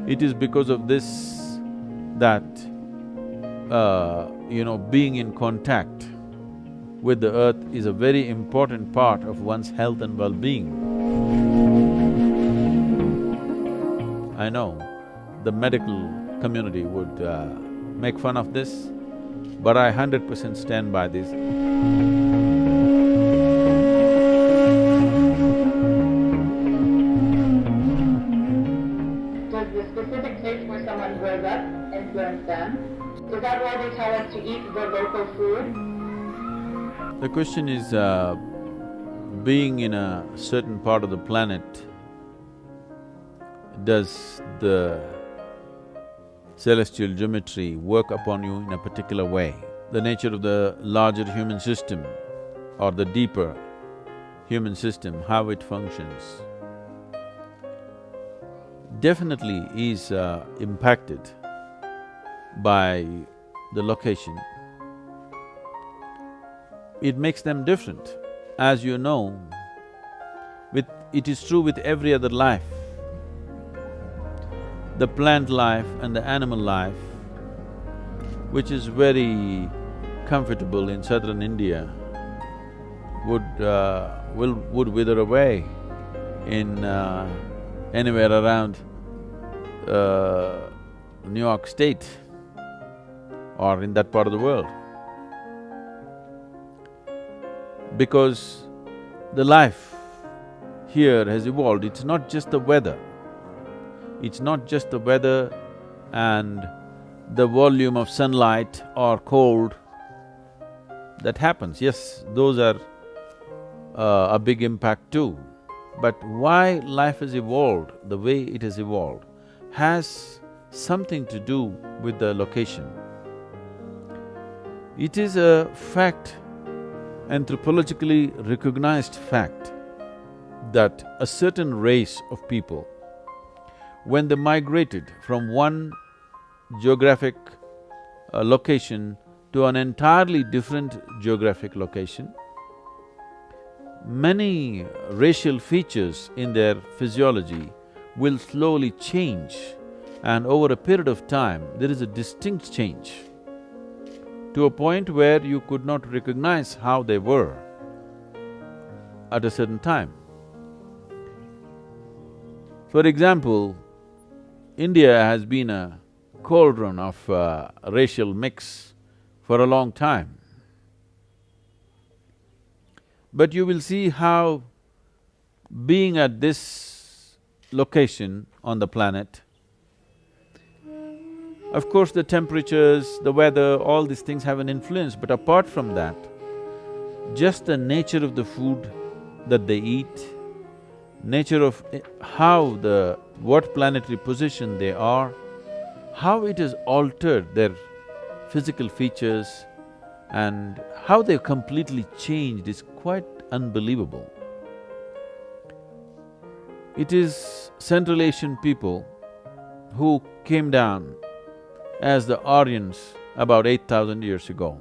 It is because of this that, being in contact with the earth is a very important part of one's health and well-being. I know the medical community would make fun of this, but I 100% stand by this. Does the specific place where someone grows up influence them? Is that why they tell us to eat the local food? The question is, being in a certain part of the planet, does the celestial geometry work upon you in a particular way? The nature of the larger human system or the deeper human system, how it functions, definitely is impacted by the location. It makes them different. As you know, it is true with every other life. The plant life and the animal life, which is very comfortable in southern India, would wither away in anywhere around New York State or in that part of the world. Because the life here has evolved, it's not just the weather. It's not just the weather and the volume of sunlight or cold that happens. Yes, those are a big impact too. But why life has evolved the way it has evolved has something to do with the location. It is a fact, anthropologically recognized fact, that a certain race of people, when they migrated from one geographic location to an entirely different geographic location, many racial features in their physiology will slowly change, and over a period of time, there is a distinct change to a point where you could not recognize how they were at a certain time. For example, India has been a cauldron of racial mix for a long time. But you will see how being at this location on the planet, of course the temperatures, the weather, all these things have an influence, but apart from that, just the nature of the food that they eat, nature of how what planetary position they are, how it has altered their physical features and how they've completely changed is quite unbelievable. It is Central Asian people who came down as the Aryans about 8,000 years ago.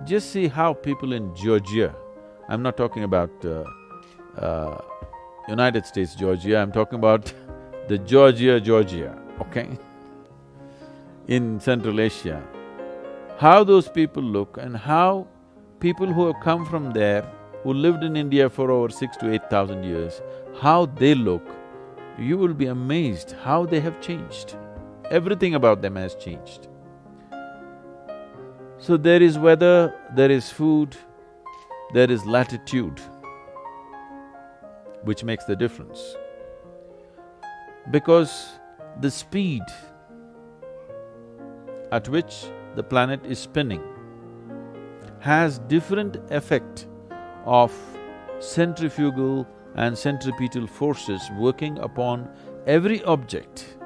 Just see how people in Georgia, I'm not talking about United States Georgia, I'm talking about the Georgia, okay? In Central Asia, how those people look and how people who have come from there, who lived in India for over 6,000 to 8,000 years, how they look, you will be amazed how they have changed. Everything about them has changed. So there is weather, there is food, there is latitude, which makes the difference. Because the speed at which the planet is spinning has different effect of centrifugal and centripetal forces working upon every object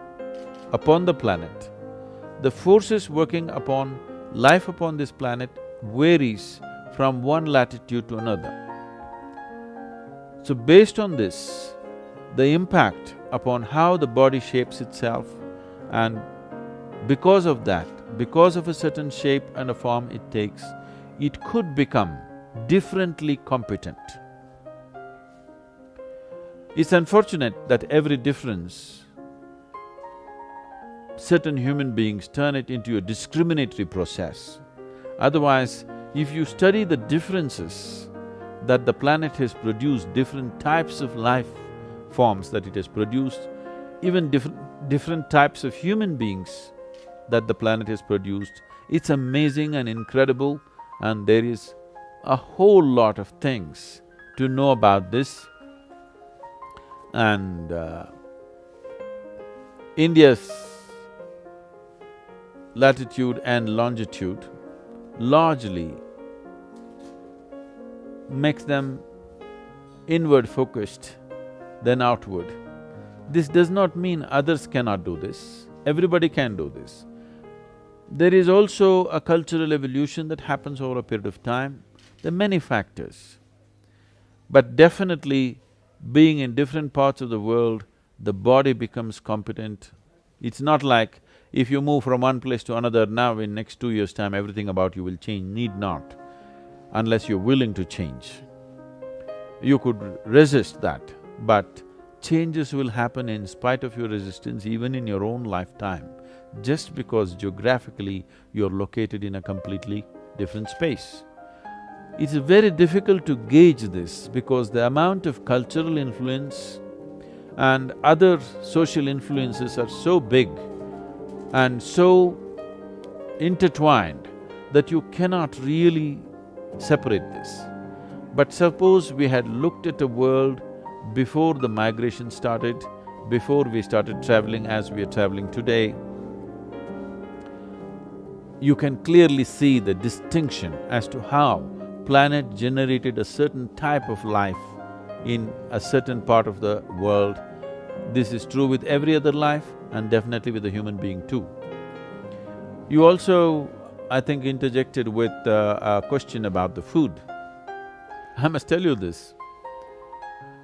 upon the planet. The forces working upon life upon this planet varies from one latitude to another. So based on this, the impact upon how the body shapes itself, and because of that, because of a certain shape and a form it takes, it could become differently competent. It's unfortunate that every difference certain human beings turn it into a discriminatory process. Otherwise, if you study the differences that the planet has produced, different types of life forms that it has produced, even different types of human beings that the planet has produced, it's amazing and incredible, and there is a whole lot of things to know about this. And India's latitude and longitude largely makes them inward focused than outward. This does not mean others cannot do this, everybody can do this. There is also a cultural evolution that happens over a period of time. There are many factors. But definitely, being in different parts of the world, the body becomes competent. It's not like if you move from one place to another, now in next 2 years' time everything about you will change, need not, unless you're willing to change. You could resist that, but changes will happen in spite of your resistance even in your own lifetime, just because geographically you're located in a completely different space. It's very difficult to gauge this because the amount of cultural influence and other social influences are so big and so intertwined that you cannot really separate this. But suppose we had looked at a world before the migration started, before we started traveling as we are traveling today, you can clearly see the distinction as to how planet generated a certain type of life in a certain part of the world. This is true with every other life and definitely with the human being too. You also, I think, interjected with a question about the food. I must tell you this,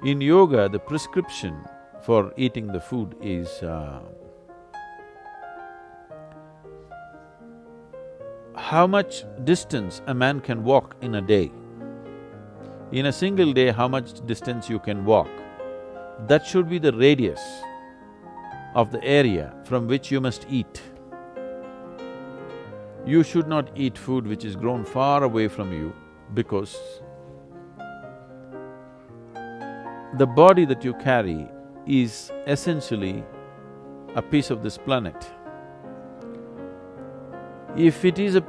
in yoga, the prescription for eating the food is how much distance a man can walk in a day. In a single day, how much distance you can walk. That should be the radius of the area from which you must eat. You should not eat food which is grown far away from you because the body that you carry is essentially a piece of this planet. If it is a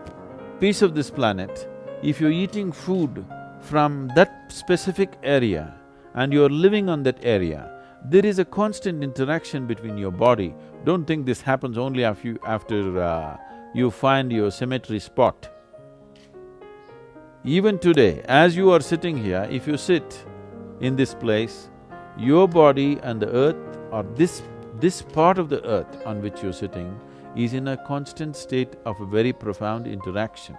piece of this planet, if you're eating food from that specific area and you're living on that area, there is a constant interaction between your body. Don't think this happens only after you find your cemetery spot. Even today, as you are sitting here, if you sit in this place, your body and the earth or this part of the earth on which you're sitting is in a constant state of a very profound interaction.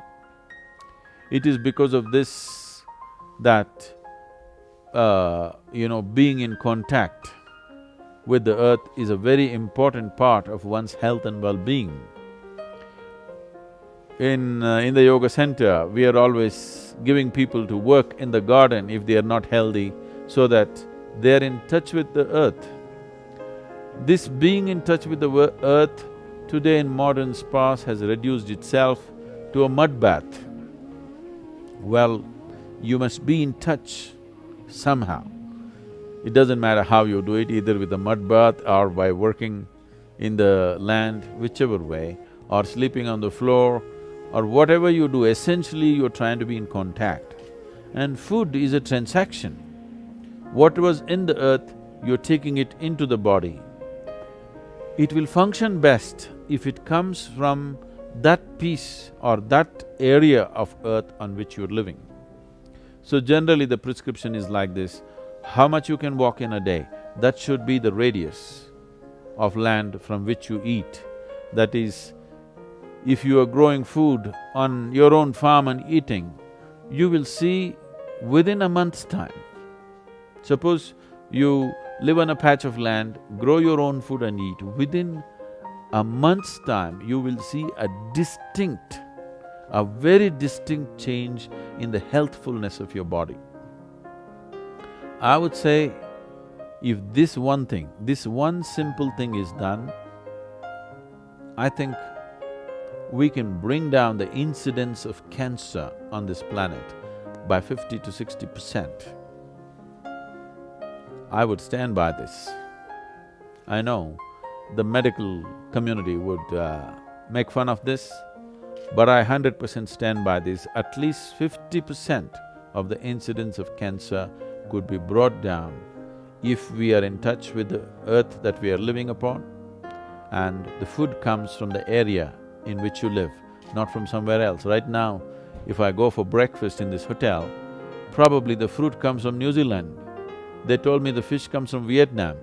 It is because of this that, being in contact with the earth is a very important part of one's health and well-being. In the yoga center, we are always giving people to work in the garden if they are not healthy, so that they are in touch with the earth. This being in touch with the earth today in modern spas has reduced itself to a mud bath. Well, you must be in touch somehow. It doesn't matter how you do it, either with a mud bath or by working in the land, whichever way, or sleeping on the floor, or whatever you do, essentially you're trying to be in contact. And food is a transaction. What was in the earth, you're taking it into the body. It will function best if it comes from that piece or that area of earth on which you're living. So generally the prescription is like this, how much you can walk in a day, that should be the radius of land from which you eat. That is, if you are growing food on your own farm and eating, you will see within a month's time. Suppose you live on a patch of land, grow your own food and eat, within a month's time you will see a very distinct change in the healthfulness of your body. I would say, if this one thing, this one simple thing is done, I think we can bring down the incidence of cancer on this planet by 50 to 60%. I would stand by this. I know the medical community would make fun of this, but I 100% stand by this. At least 50% of the incidence of cancer could be brought down if we are in touch with the earth that we are living upon, and the food comes from the area in which you live, not from somewhere else. Right now, if I go for breakfast in this hotel, probably the fruit comes from New Zealand. They told me the fish comes from Vietnam,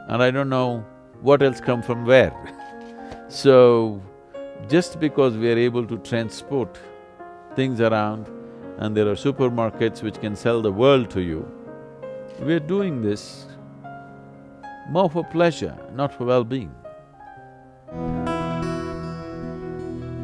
and I don't know what else comes from where. So, just because we are able to transport things around and there are supermarkets which can sell the world to you, we are doing this more for pleasure, not for well-being.